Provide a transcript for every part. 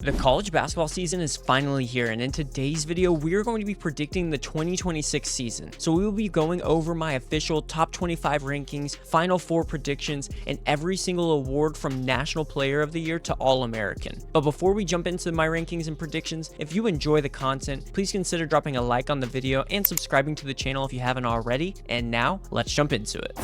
The college basketball season is finally here, and in today's video, we're going to be predicting the 2026 season. So we will be going over my official top 25 rankings, final four predictions, and every single award from National Player of the Year to All-American. But before we jump into my rankings and predictions, if you enjoy the content, please consider dropping a like on the video and subscribing to the channel if you haven't already. And now, let's jump into it.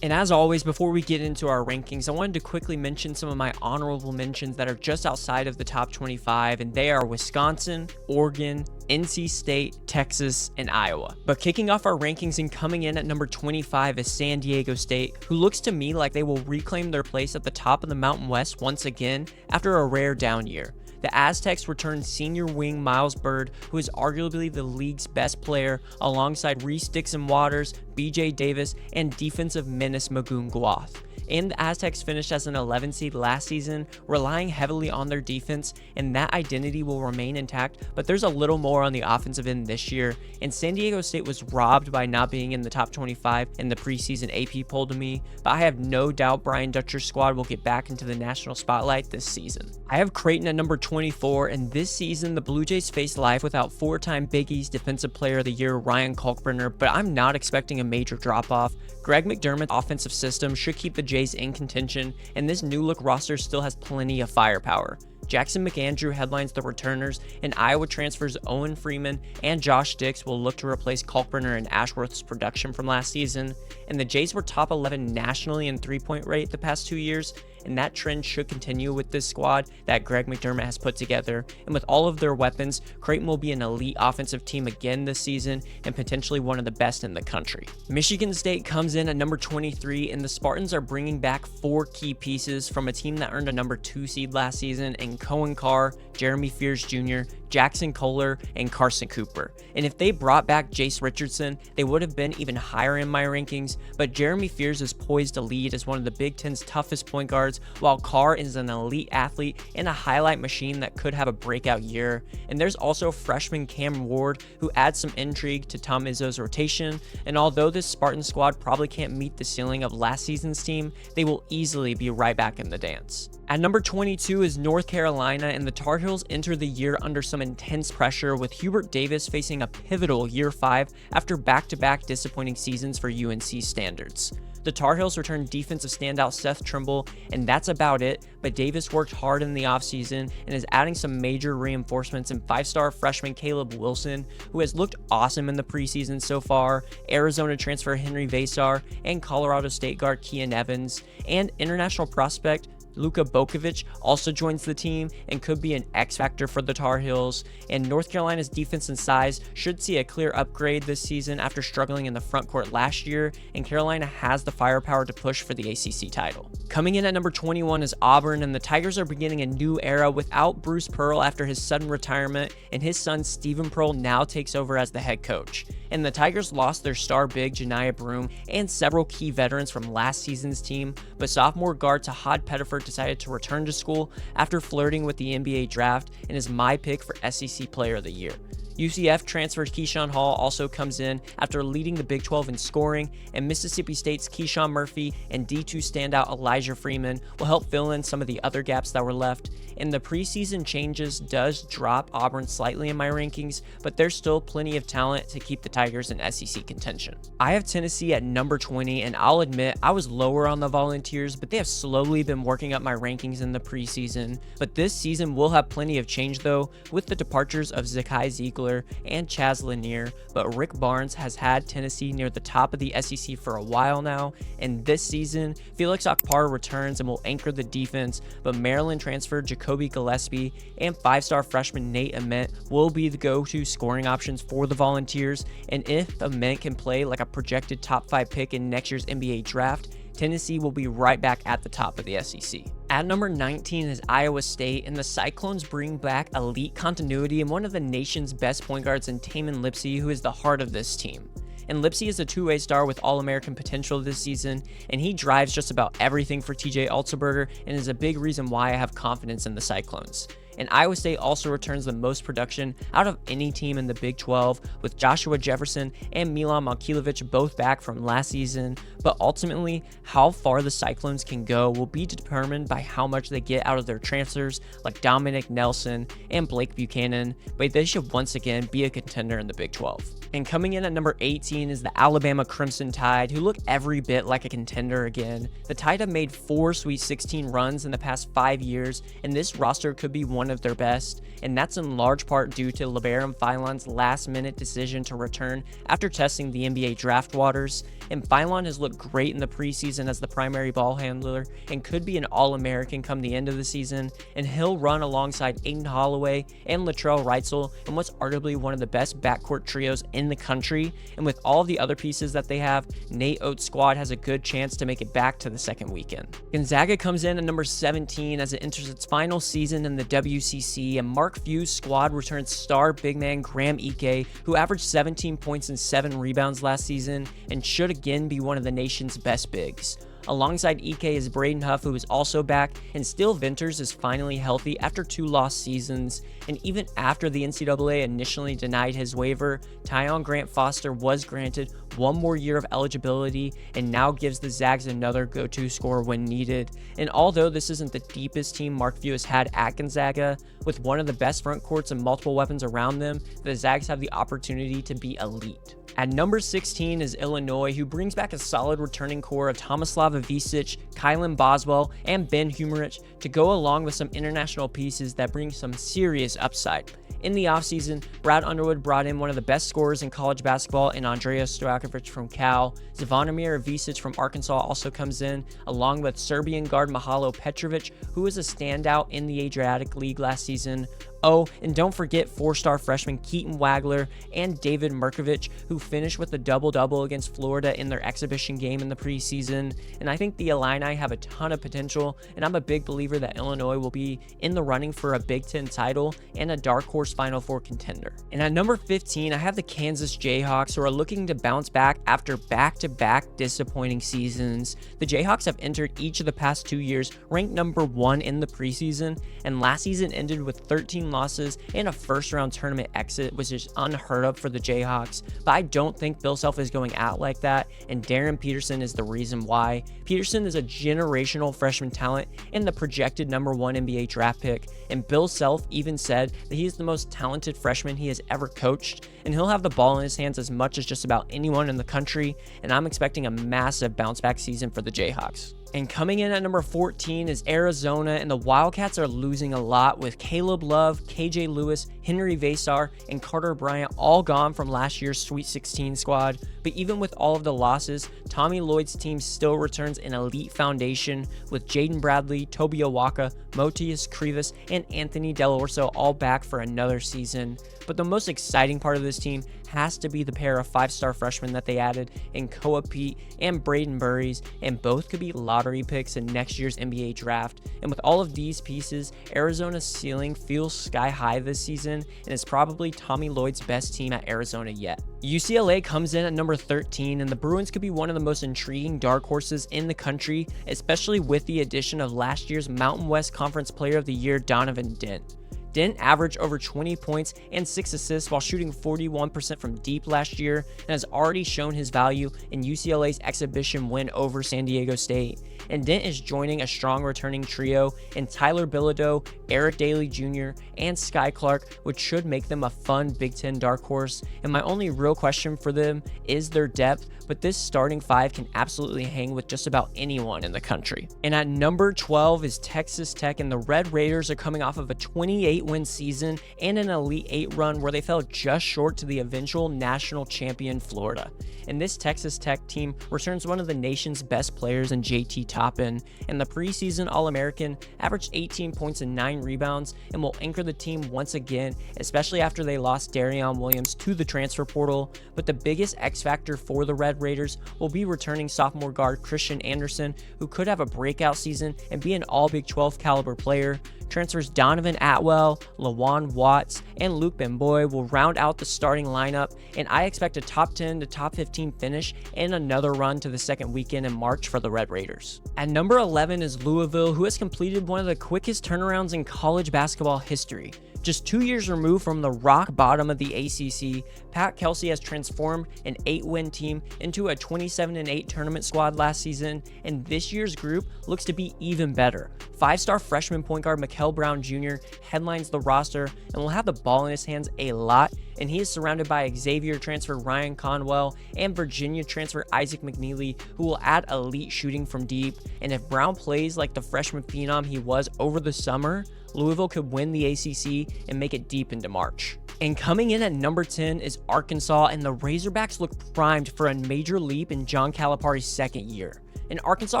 And as always, before we get into our rankings, I wanted to quickly mention some of my honorable mentions that are just outside of the top 25, and they are Wisconsin, Oregon, NC State, Texas, and Iowa. But kicking off our rankings and coming in at number 25 is San Diego State, who looks to me like they will reclaim their place at the top of the Mountain West once again after a rare down year. The Aztecs returned senior wing Miles Bird, who is arguably the league's best player, alongside Reese Dixon-Waters, BJ Davis, and defensive menace Magoon Guath. And the Aztecs finished as an 11 seed last season, relying heavily on their defense, and that identity will remain intact, but there's a little more on the offensive end this year, and San Diego State was robbed by not being in the top 25 in the preseason AP poll to me, but I have no doubt Brian Dutcher's squad will get back into the national spotlight this season. I have Creighton at number 24, and this season the Blue Jays faced life without four-time Big East Defensive Player of the Year Ryan Kalkbrenner, but I'm not expecting a major drop-off. Greg McDermott's offensive system should keep the Jays in contention, and this new look roster still has plenty of firepower. Jackson McAndrew headlines the returners, and Iowa transfers Owen Freeman and Josh Dix will look to replace Kalkbrenner and Ashworth's production from last season. And the Jays were top 11 nationally in three-point rate the past 2 years, and that trend should continue with this squad that Greg McDermott has put together. And with all of their weapons, Creighton will be an elite offensive team again this season and potentially one of the best in the country. Michigan State comes in at number 23, and the Spartans are bringing back four key pieces from a team that earned a number 2 seed last season in Cohen Carr, Jeremy Fears Jr., Jackson Kohler, and Carson Cooper. And if they brought back Jace Richardson, they would have been even higher in my rankings, but Jeremy Fears is poised to lead as one of the Big Ten's toughest point guards, while Carr is an elite athlete and a highlight machine that could have a breakout year. And there's also freshman Cam Ward, who adds some intrigue to Tom Izzo's rotation, and although this Spartan squad probably can't meet the ceiling of last season's team, they will easily be right back in the dance. At number 22 is North Carolina, and the Tar Heels enter the year under some intense pressure, with Hubert Davis facing a pivotal year 5 after back-to-back disappointing seasons for UNC standards. The Tar Heels returned defensive standout Seth Trimble, and that's about it, but Davis worked hard in the offseason and is adding some major reinforcements in 5-star freshman Caleb Wilson, who has looked awesome in the preseason so far, Arizona transfer Henry Vasar, and Colorado State guard Kian Evans, and international prospect Luka Bokovic also joins the team and could be an X factor for the Tar Heels, and North Carolina's defense and size should see a clear upgrade this season after struggling in the front court last year, and Carolina has the firepower to push for the ACC title. Coming in at number 21 is Auburn, and the Tigers are beginning a new era without Bruce Pearl after his sudden retirement, and his son Stephen Pearl now takes over as the head coach. And the Tigers lost their star big Janiah Broome and several key veterans from last season's team, but sophomore guard Tahad Pettiford decided to return to school after flirting with the NBA draft and is my pick for SEC Player of the Year. UCF transfer Keyshawn Hall also comes in after leading the Big 12 in scoring, and Mississippi State's Keyshawn Murphy and D2 standout Elijah Freeman will help fill in some of the other gaps that were left. And the preseason changes does drop Auburn slightly in my rankings, but there's still plenty of talent to keep the Tigers in SEC contention. I have Tennessee at number 20, and I'll admit I was lower on the Volunteers, but they have slowly been working up my rankings in the preseason. But this season will have plenty of change though, with the departures of Zakai Ziegler and Chaz Lanier, but Rick Barnes has had Tennessee near the top of the SEC for a while now, and this season, Felix Okpara returns and will anchor the defense, but Maryland transfer Jacoby Gillespie and 5-star freshman Nate Ament will be the go-to scoring options for the Volunteers, and if Ament can play like a projected top 5 pick in next year's NBA draft, Tennessee will be right back at the top of the SEC. At number 19 is Iowa State, and the Cyclones bring back elite continuity and one of the nation's best point guards in Tamin Lipsey, who is the heart of this team. And Lipsey is a two-way star with All-American potential this season, and he drives just about everything for TJ Altenberger and is a big reason why I have confidence in the Cyclones. and Iowa State also returns the most production out of any team in the Big 12, with Joshua Jefferson and Milan Momcilovic both back from last season. But ultimately, how far the Cyclones can go will be determined by how much they get out of their transfers like Dominic Nelson and Blake Buchanan, but they should once again be a contender in the Big 12. And coming in at number 18 is the Alabama Crimson Tide, who look every bit like a contender again. The Tide have made 4 Sweet 16 runs in the past 5 years, and this roster could be one of their best, and that's in large part due to LeBaron Philon's last-minute decision to return after testing the NBA draft waters. And Philon has looked great in the preseason as the primary ball handler and could be an All-American come the end of the season, and he'll run alongside Aiden Holloway and Latrell Wrightsell in what's arguably one of the best backcourt trios in the country. And with all the other pieces that they have, Nate Oates' squad has a good chance to make it back to the second weekend. Gonzaga comes in at number 17 as it enters its final season in the WCC, and Mark Few's squad returns star big man Graham Ike, who averaged 17 points and 7 rebounds last season and should again be one of the nation's best bigs. Alongside Ike is Braden Huff, who is also back, and Steele Venters is finally healthy after 2 lost seasons. And even after the NCAA initially denied his waiver, Tyon Grant-Foster was granted 1 more year of eligibility and now gives the Zags another go-to scorer when needed. And although this isn't the deepest team Mark Few has had at Gonzaga, with one of the best front courts and multiple weapons around them, the Zags have the opportunity to be elite. At number 16 is Illinois, who brings back a solid returning core of Tomislav Ivisic, Kylan Boswell, and Ben Humerich to go along with some international pieces that bring some serious upside. In the offseason, Brad Underwood brought in one of the best scorers in college basketball in Andreas Stojakovic from Cal. Zvonimir Ivisic from Arkansas also comes in, along with Serbian guard Mahalo Petrovic, who was a standout in the Adriatic League last season. Oh, and don't forget 4-star freshman Keaton Wagler and David Merkovich, who finished with a double-double against Florida in their exhibition game in the preseason. And I think the Illini have a ton of potential, and I'm a big believer that Illinois will be in the running for a Big Ten title and a dark horse Final Four contender. And at number 15, I have the Kansas Jayhawks, who are looking to bounce back after back-to-back disappointing seasons. The Jayhawks have entered each of the past 2 years ranked number 1 in the preseason, and last season ended with 13 losses and a first-round tournament exit, which is unheard of for the Jayhawks. But I don't think Bill Self is going out like that, and Darren Peterson is the reason why. Peterson is a generational freshman talent and the projected number 1 NBA draft pick, and Bill Self even said that he is the most talented freshman he has ever coached, and he'll have the ball in his hands as much as just about anyone in the country, and I'm expecting a massive bounce-back season for the Jayhawks. And coming in at number 14 is Arizona, and the Wildcats are losing a lot with Caleb Love, KJ Lewis, Henry Vasar, and Carter Bryant all gone from last year's Sweet 16 squad. But even with all of the losses, Tommy Lloyd's team still returns an elite foundation with Jaden Bradley, Toby Owaka, Motius Krivas, and Anthony Delorso all back for another season. But the most exciting part of this team has to be the pair of 5-star freshmen that they added in Koa Pete and Braden Burries, and both could be lottery picks in next year's NBA draft. And with all of these pieces, Arizona's ceiling feels sky high this season, and it's probably Tommy Lloyd's best team at Arizona yet. UCLA comes in at number 13, and the Bruins could be one of the most intriguing dark horses in the country, especially with the addition of last year's Mountain West Conference Player of the Year Donovan Dent. Dent averaged over 20 points and 6 assists while shooting 41% from deep last year, and has already shown his value in UCLA's exhibition win over San Diego State. And Dent is joining a strong returning trio in Tyler Bilodeau, Eric Daly Jr., and Sky Clark, which should make them a fun Big Ten dark horse. And my only real question for them is their depth, but this starting 5 can absolutely hang with just about anyone in the country. And at number 12 is Texas Tech, and the Red Raiders are coming off of a 28-win season and an Elite 8 run where they fell just short to the eventual national champion Florida. And this Texas Tech team returns one of the nation's best players in JT Toppin, and the preseason All-American averaged 18 points and 9 rebounds and will anchor the team once again, especially after they lost Darion Williams to the transfer portal. But the biggest X factor for the Red Raiders will be returning sophomore guard Christian Anderson, who could have a breakout season and be an all Big 12 caliber player. transfers Donovan Atwell, Lawan Watts, and Luke Bemboy will round out the starting lineup, and I expect a top 10 to top 15 finish and another run to the second weekend in March for the Red Raiders. At number 11 is Louisville, who has completed one of the quickest turnarounds in college basketball history. Just 2 years removed from the rock bottom of the ACC, Pat Kelsey has transformed an 8-win team into a 27-8 tournament squad last season, and this year's group looks to be even better. 5-star freshman point guard Mikal Brown Jr. headlines the roster and will have the ball in his hands a lot, and he is surrounded by Xavier transfer Ryan Conwell and Virginia transfer Isaac McNeely, who will add elite shooting from deep. And if Brown plays like the freshman phenom he was over the summer, Louisville could win the ACC and make it deep into March. And coming in at number 10 is Arkansas, and the Razorbacks look primed for a major leap in John Calipari's second year. And Arkansas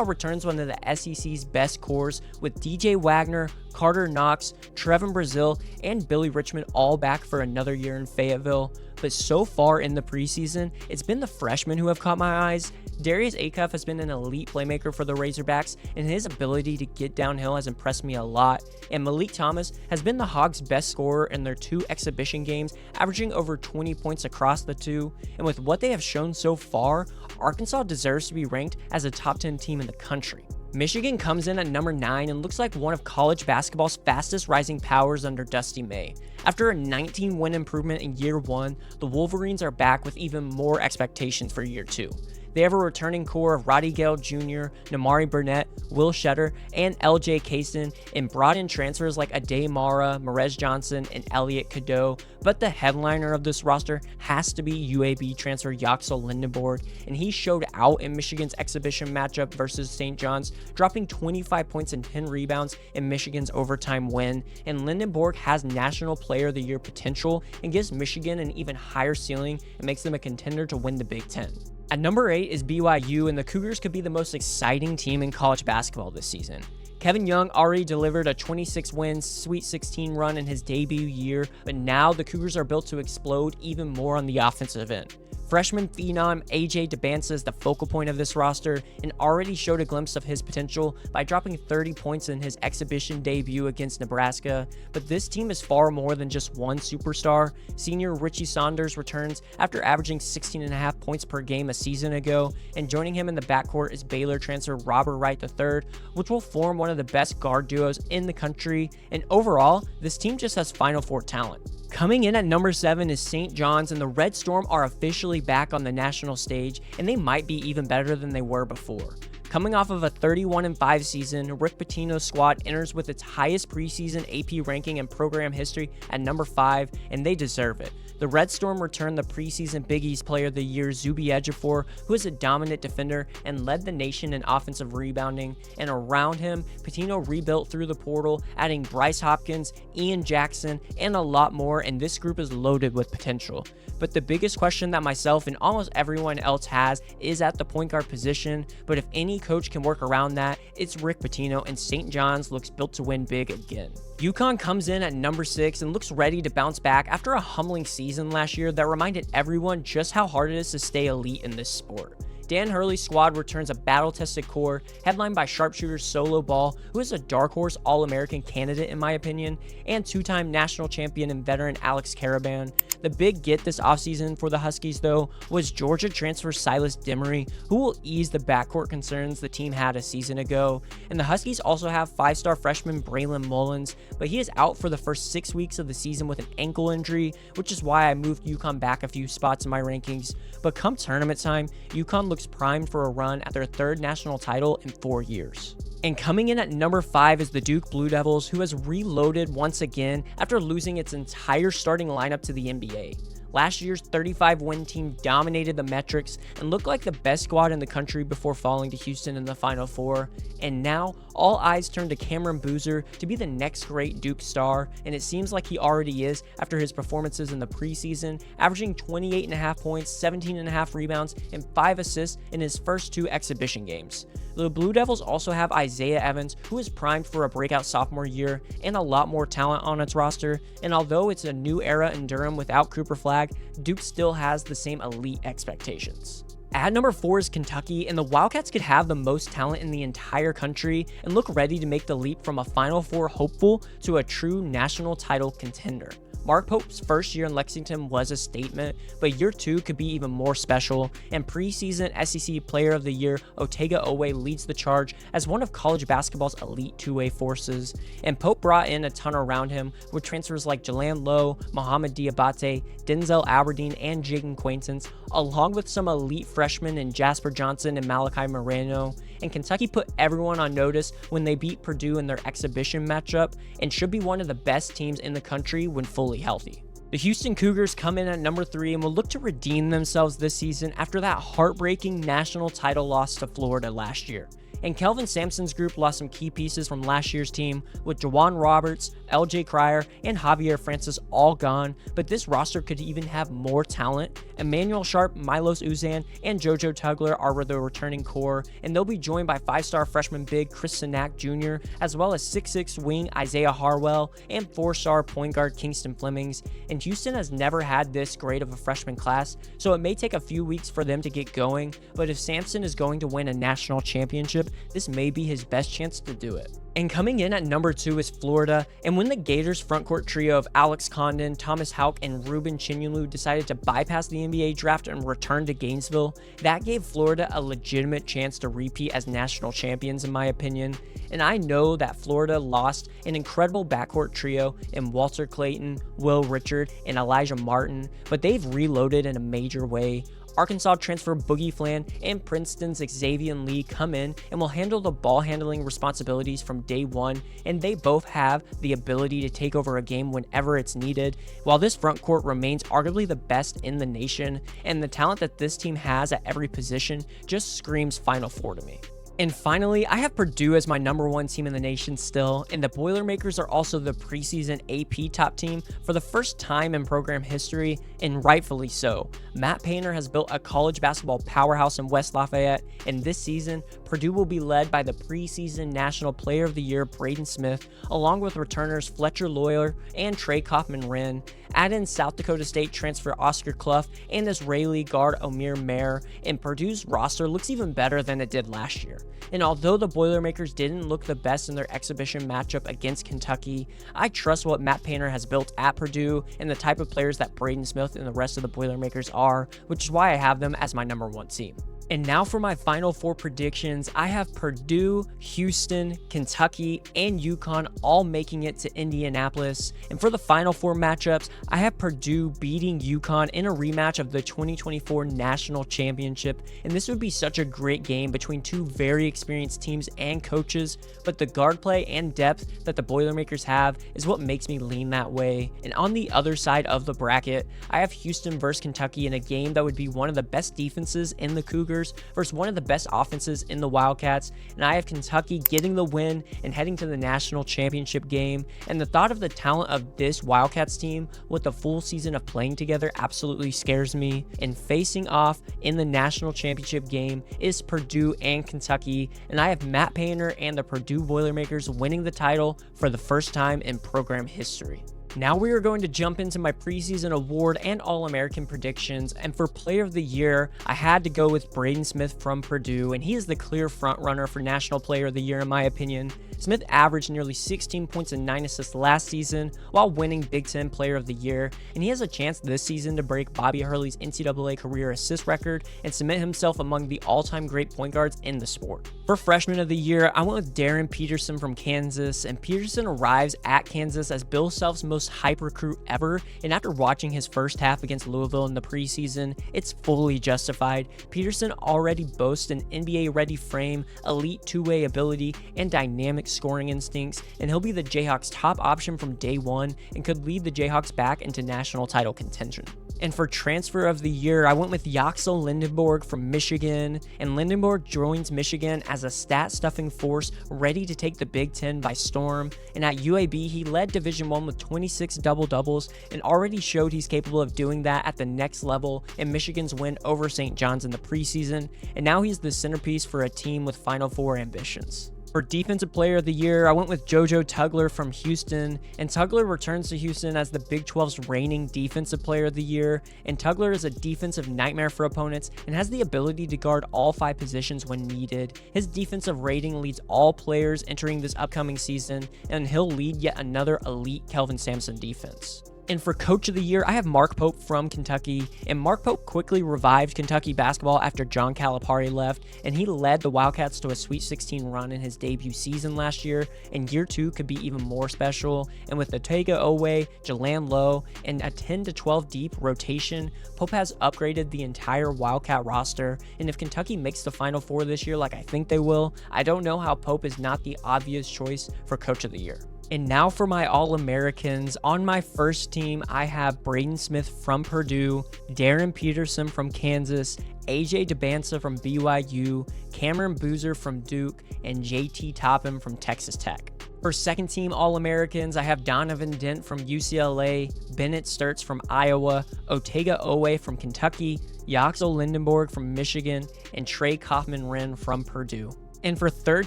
returns one of the SEC's best cores with DJ Wagner, Carter Knox, Trevin Brazile, and Billy Richmond all back for another year in Fayetteville. But so far in the preseason, it's been the freshmen who have caught my eyes. Darius Acuff has been an elite playmaker for the Razorbacks, and his ability to get downhill has impressed me a lot. And Malik Thomas has been the Hogs' best scorer in their 2 exhibition games, averaging over 20 points across the 2. And with what they have shown so far, Arkansas deserves to be ranked as a top 10 team in the country. Michigan comes in at number 9 and looks like one of college basketball's fastest rising powers under Dusty May. After a 19-win improvement in year 1, the Wolverines are back with even more expectations for year 2. They have a returning core of Roddy Gale Jr., Namari Burnett, Will Shetter, and LJ Kaysen, and brought in transfers like Ade Mara, Marez Johnson, and Elliot Cadeau. But the headliner of this roster has to be UAB transfer Yaxel Lindenborg, and he showed out in Michigan's exhibition matchup versus St. John's, dropping 25 points and 10 rebounds in Michigan's overtime win. And Lindenborg has National Player of the Year potential and gives Michigan an even higher ceiling and makes them a contender to win the Big Ten. At number 8 is BYU, and the Cougars could be the most exciting team in college basketball this season. Kevin Young already delivered a 26-win Sweet 16 run in his debut year, but now the Cougars are built to explode even more on the offensive end. Freshman phenom AJ Debance is the focal point of this roster and already showed a glimpse of his potential by dropping 30 points in his exhibition debut against Nebraska. But this team is far more than just one superstar. Senior Richie Saunders returns after averaging 16.5 points per game a season ago, and joining him in the backcourt is Baylor transfer Robert Wright III, which will form one of the best guard duos in the country. And overall, this team just has Final Four talent. Coming in at number 7 is St. John's, and the Red Storm are officially back on the national stage, and they might be even better than they were before. Coming off of a 31-5 season, Rick Pitino's squad enters with its highest preseason AP ranking in program history at number 5, and they deserve it. The Red Storm returned the preseason Big East Player of the Year Zuby Ejiofor, who is a dominant defender and led the nation in offensive rebounding, and around him, Pitino rebuilt through the portal, adding Bryce Hopkins, Ian Jackson, and a lot more, and this group is loaded with potential. But the biggest question that myself and almost everyone else has is at the point guard position, but if any coach can work around that, it's Rick Pitino, and St. John's looks built to win big again. UConn comes in at number 6 and looks ready to bounce back after a humbling season last year that reminded everyone just how hard it is to stay elite in this sport. Dan Hurley's squad returns a battle-tested core headlined by sharpshooter Solo Ball, who is a dark horse All-American candidate in my opinion, and 2-time national champion and veteran Alex Caravan. The big get this offseason for the Huskies, though, was Georgia transfer Silas Demery, who will ease the backcourt concerns the team had a season ago. And the Huskies also have 5-star freshman Braylon Mullins, but he is out for the first 6 weeks of the season with an ankle injury, which is why I moved UConn back a few spots in my rankings. But come tournament time, UConn looks primed for a run at their 3rd national title in 4 years. And coming in at number 5 is the Duke Blue Devils, who has reloaded once again after losing its entire starting lineup to the NBA. Last year's 35-win team dominated the metrics and looked like the best squad in the country before falling to Houston in the Final Four. And now, all eyes turn to Cameron Boozer to be the next great Duke star, and it seems like he already is after his performances in the preseason, averaging 28.5 points, 17.5 rebounds, and 5 assists in his first 2 exhibition games. The Blue Devils also have Isaiah Evans, who is primed for a breakout sophomore year, and a lot more talent on its roster, and although it's a new era in Durham without Cooper Flagg, Duke still has the same elite expectations. At number 4 is Kentucky, and the Wildcats could have the most talent in the entire country and look ready to make the leap from a Final Four hopeful to a true national title contender. Mark Pope's first year in Lexington was a statement, but year 2 could be even more special, and preseason SEC Player of the Year Otega Owe leads the charge as one of college basketball's elite two-way forces, and Pope brought in a ton around him with transfers like Jalan Lowe, Mohamed Diabate, Denzel Aberdeen, and Jaden Quaintance, along with some elite freshmen in Jasper Johnson and Malachi Moreno. And Kentucky put everyone on notice when they beat Purdue in their exhibition matchup and should be one of the best teams in the country when fully healthy. The Houston Cougars come in at number 3 and will look to redeem themselves this season after that heartbreaking national title loss to Florida last year. And Kelvin Sampson's group lost some key pieces from last year's team, with Jawan Roberts, LJ Cryer, and Javier Francis all gone, but this roster could even have more talent. Emmanuel Sharp, Milos Uzan, and JoJo Tugler are the returning core, and they'll be joined by 5-star freshman big Chris Sinak Jr., as well as 6'6 wing Isaiah Harwell, and 4-star point guard Kingston Flemings. And Houston has never had this great of a freshman class, so it may take a few weeks for them to get going, but if Sampson is going to win a national championship, this may be his best chance to do it. And coming in at number 2 is Florida, and when the Gators frontcourt trio of Alex Condon, Thomas Houck, and Ruben Chinyelu decided to bypass the NBA draft and return to Gainesville, that gave Florida a legitimate chance to repeat as national champions in my opinion. And I know that Florida lost an incredible backcourt trio in Walter Clayton, Will Richard, and Elijah Martin, but they've reloaded in a major way. Arkansas transfer Boogie Flan and Princeton's Xavier Lee come in and will handle the ball handling responsibilities from day one, and they both have the ability to take over a game whenever it's needed, while this front court remains arguably the best in the nation, and the talent that this team has at every position just screams Final Four to me. And finally, I have Purdue as my number 1 team in the nation still, and the Boilermakers are also the preseason AP top team for the first time in program history, and rightfully so. Matt Painter has built a college basketball powerhouse in West Lafayette, and this season, Purdue will be led by the preseason National Player of the Year Braden Smith, along with returners Fletcher Loyer and Trey Kaufman-Wren. Add in South Dakota State transfer Oscar Clough and Israeli guard Omir Mayer, and Purdue's roster looks even better than it did last year. And although the Boilermakers didn't look the best in their exhibition matchup against Kentucky, I trust what Matt Painter has built at Purdue and the type of players that Braden Smith and the rest of the Boilermakers are, which is why I have them as my number 1 team. And now for my Final Four predictions, I have Purdue, Houston, Kentucky, and UConn all making it to Indianapolis. And for the Final Four matchups, I have Purdue beating UConn in a rematch of the 2024 National Championship. And this would be such a great game between two very experienced teams and coaches, but the guard play and depth that the Boilermakers have is what makes me lean that way. And on the other side of the bracket, I have Houston versus Kentucky in a game that would be one of the best defenses in the Cougars versus one of the best offenses in the Wildcats, and I have Kentucky getting the win and heading to the national championship game. And the thought of the talent of this Wildcats team with the full season of playing together absolutely scares me. And facing off in the national championship game is Purdue and Kentucky, and I have Matt Painter and the Purdue Boilermakers winning the title for the first time in program history. Now we are going to jump into my preseason award and All-American predictions, and for Player of the Year, I had to go with Braden Smith from Purdue, and he is the clear frontrunner for National Player of the Year in my opinion. Smith averaged nearly 16 points and 9 assists last season while winning Big Ten Player of the Year, and he has a chance this season to break Bobby Hurley's NCAA career assist record and cement himself among the all-time great point guards in the sport. For Freshman of the Year, I went with Darren Peterson from Kansas, and Peterson arrives at Kansas as Bill Self's most hype recruit ever, and after watching his first half against Louisville in the preseason, it's fully justified. Peterson already boasts an NBA-ready frame, elite two-way ability, and dynamic scoring instincts, and he'll be the Jayhawks' top option from day one and could lead the Jayhawks back into national title contention. And for Transfer of the Year, I went with Yaxel Lindenborg from Michigan, and Lindenborg joins Michigan as a stat-stuffing force ready to take the Big Ten by storm, and at UAB, he led Division I with 26 double-doubles and already showed he's capable of doing that at the next level in Michigan's win over St. John's in the preseason, and now he's the centerpiece for a team with Final Four ambitions. For Defensive Player of the Year, I went with JoJo Tugler from Houston, and Tugler returns to Houston as the Big 12's reigning Defensive Player of the Year, and Tugler is a defensive nightmare for opponents and has the ability to guard all 5 positions when needed. His defensive rating leads all players entering this upcoming season, and he'll lead yet another elite Kelvin Sampson defense. And for Coach of the Year, I have Mark Pope from Kentucky, and Mark Pope quickly revived Kentucky basketball after John Calipari left, and he led the Wildcats to a Sweet 16 run in his debut season last year, and year 2 could be even more special. And with Otega Owe, Jalan Lowe, and a 10 to 12 deep rotation, Pope has upgraded the entire Wildcat roster, and if Kentucky makes the Final Four this year like I think they will, I don't know how Pope is not the obvious choice for Coach of the Year. And now for my All-Americans. On my first team, I have Braden Smith from Purdue, Darren Peterson from Kansas, AJ Dybantsa from BYU, Cameron Boozer from Duke, and JT Topham from Texas Tech. For second team All-Americans, I have Donovan Dent from UCLA, Bennett Sturts from Iowa, Otega Owe from Kentucky, Yaxel Lindenborg from Michigan, and Trey Kaufman-Wren from Purdue. And for third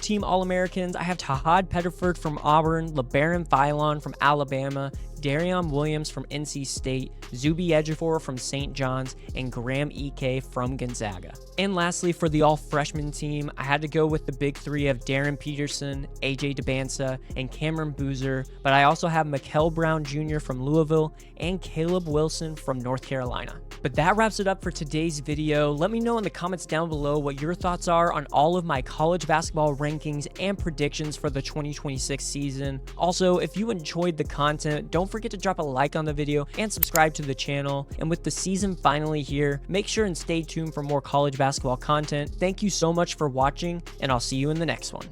team All-Americans, I have Tahad Pettiford from Auburn, LeBaron Philon from Alabama, Darion Williams from NC State, Zuby Ejiofor from St. John's, and Graham Ike from Gonzaga. And lastly, for the all-freshman team, I had to go with the big 3 of Darren Peterson, AJ Dybantsa, and Cameron Boozer, but I also have Mikel Brown Jr. from Louisville and Caleb Wilson from North Carolina. But that wraps it up for today's video. Let me know in the comments down below what your thoughts are on all of my college basketball rankings and predictions for the 2026 season. Also, if you enjoyed the content, don't forget to drop a like on the video and subscribe to the channel. And with the season finally here, make sure and stay tuned for more college basketball content. Thank you so much for watching, and I'll see you in the next one.